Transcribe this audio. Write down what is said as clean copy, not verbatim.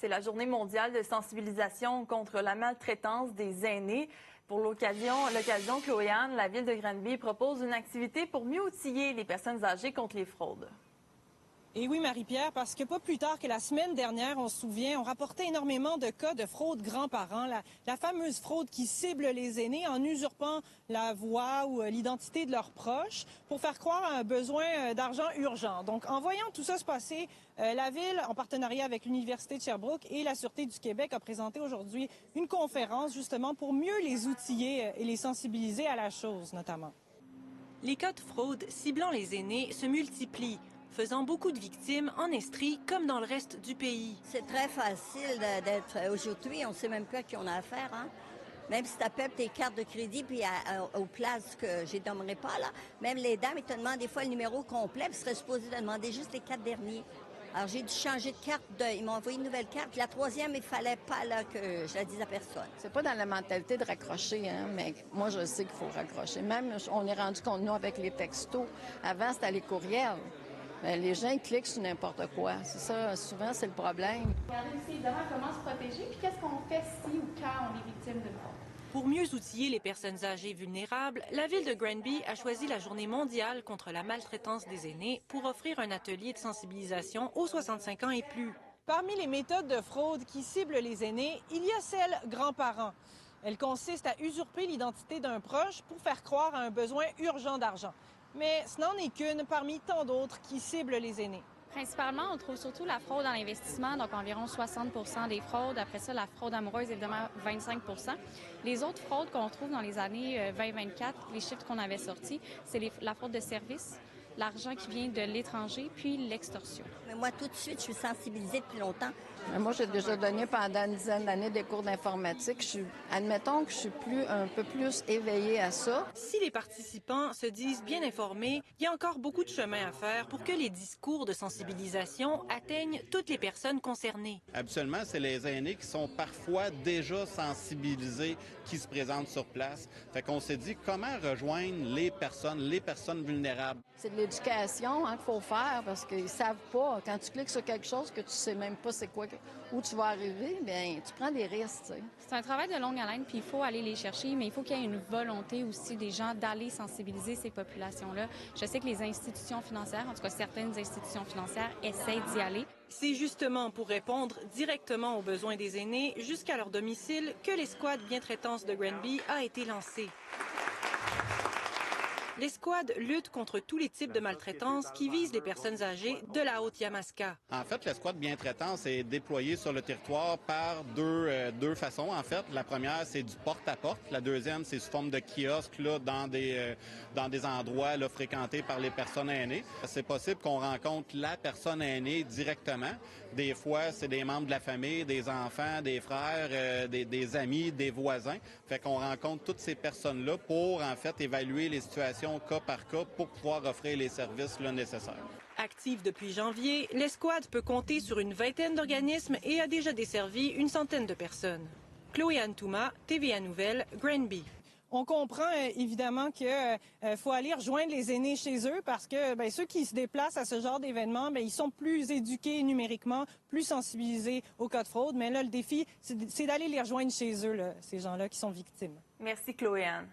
c'est la journée mondiale de sensibilisation contre la maltraitance des aînés. Pour l'occasion, Chloé-Anne, la ville de Granby propose une activité pour mieux outiller les personnes âgées contre les fraudes. Et oui, Marie-Pierre, parce que pas plus tard que la semaine dernière, on se souvient, on rapportait énormément de cas de fraude grands-parents, la fameuse fraude qui cible les aînés en usurpant la voix ou l'identité de leurs proches pour faire croire à un besoin d'argent urgent. Donc, en voyant tout ça se passer, la Ville, en partenariat avec l'Université de Sherbrooke et la Sûreté du Québec, a présenté aujourd'hui une conférence justement pour mieux les outiller et les sensibiliser à la chose, notamment. Les cas de fraude ciblant les aînés se multiplient, faisant beaucoup de victimes en Estrie comme dans le reste du pays. C'est très facile d'être aujourd'hui, on ne sait même pas à qui on a affaire, hein? Même si tu appelles tes cartes de crédit, puis aux places que je nommerai pas, là, même les dames, ils te demandent des fois le numéro complet, puis ils seraient supposés te demander juste les 4 derniers. Alors, j'ai dû changer de carte. Ils m'ont envoyé une nouvelle carte. Puis la troisième, il fallait pas là, que je la dise à personne. C'est pas dans la mentalité de raccrocher, hein, mais moi, je sais qu'il faut raccrocher. Même, on est rendu compte, nous, avec les textos. Avant, c'était les courriels. Les gens ils cliquent sur n'importe quoi. C'est ça, souvent, c'est le problème. Regardez aussi, évidemment, comment se protéger, puis qu'est-ce qu'on fait si ou quand on est victime d'une fraude. Pour mieux outiller les personnes âgées vulnérables, la ville de Granby a choisi la Journée mondiale contre la maltraitance des aînés pour offrir un atelier de sensibilisation aux 65 ans et plus. Parmi les méthodes de fraude qui ciblent les aînés, il y a celle grands-parents. Elle consiste à usurper l'identité d'un proche pour faire croire à un besoin urgent d'argent. Mais ce n'en est qu'une parmi tant d'autres qui ciblent les aînés. Principalement, on trouve surtout la fraude en investissement, donc environ 60 des fraudes. Après ça, la fraude amoureuse, évidemment, 25 Les autres fraudes qu'on trouve dans les années 2024, les chiffres qu'on avait sortis, c'est la fraude de services, l'argent qui vient de l'étranger, puis l'extorsion. Mais moi, tout de suite, je suis sensibilisée depuis longtemps. Moi, j'ai déjà donné pendant une dizaine d'années des cours d'informatique. Admettons que je suis un peu plus éveillée à ça. Si les participants se disent bien informés, il y a encore beaucoup de chemin à faire pour que les discours de sensibilisation atteignent toutes les personnes concernées. Habituellement, c'est les aînés qui sont parfois déjà sensibilisés qui se présentent sur place. Fait qu'on s'est dit comment rejoindre les personnes vulnérables. C'est de l'éducation qu'il faut faire parce qu'ils savent pas. Quand tu cliques sur quelque chose que tu sais même pas c'est quoi, où tu vas arriver, bien, tu prends des risques. T'sais. C'est un travail de longue haleine, puis il faut aller les chercher, mais il faut qu'il y ait une volonté aussi des gens d'aller sensibiliser ces populations-là. Je sais que les institutions financières, en tout cas certaines institutions financières, essayent d'y aller. C'est justement pour répondre directement aux besoins des aînés jusqu'à leur domicile que l'escouade Bientraitance de Granby a été lancée. L'escouade lutte contre tous les types de maltraitance qui visent les personnes âgées de la Haute-Yamaska. En fait, l'escouade Bientraitance est déployée sur le territoire par deux façons. En fait, la première, c'est du porte-à-porte. La deuxième, c'est sous forme de kiosque là, dans des endroits là, fréquentés par les personnes aînées. C'est possible qu'on rencontre la personne aînée directement. Des fois, c'est des membres de la famille, des enfants, des frères, des amis, des voisins. Fait qu'on rencontre toutes ces personnes-là pour, en fait, évaluer les situations cas par cas pour pouvoir offrir les services là, nécessaires. Active depuis janvier, l'escouade peut compter sur une vingtaine d'organismes et a déjà desservi une centaine de personnes. Chloé-Anne Touma, TVA Nouvelles, Granby. On comprend évidemment qu'il faut aller rejoindre les aînés chez eux parce que ceux qui se déplacent à ce genre d'événement, ils sont plus éduqués numériquement, plus sensibilisés aux cas de fraude. Mais là, le défi, c'est d'aller les rejoindre chez eux, là, ces gens-là qui sont victimes. Merci, Chloé-Anne.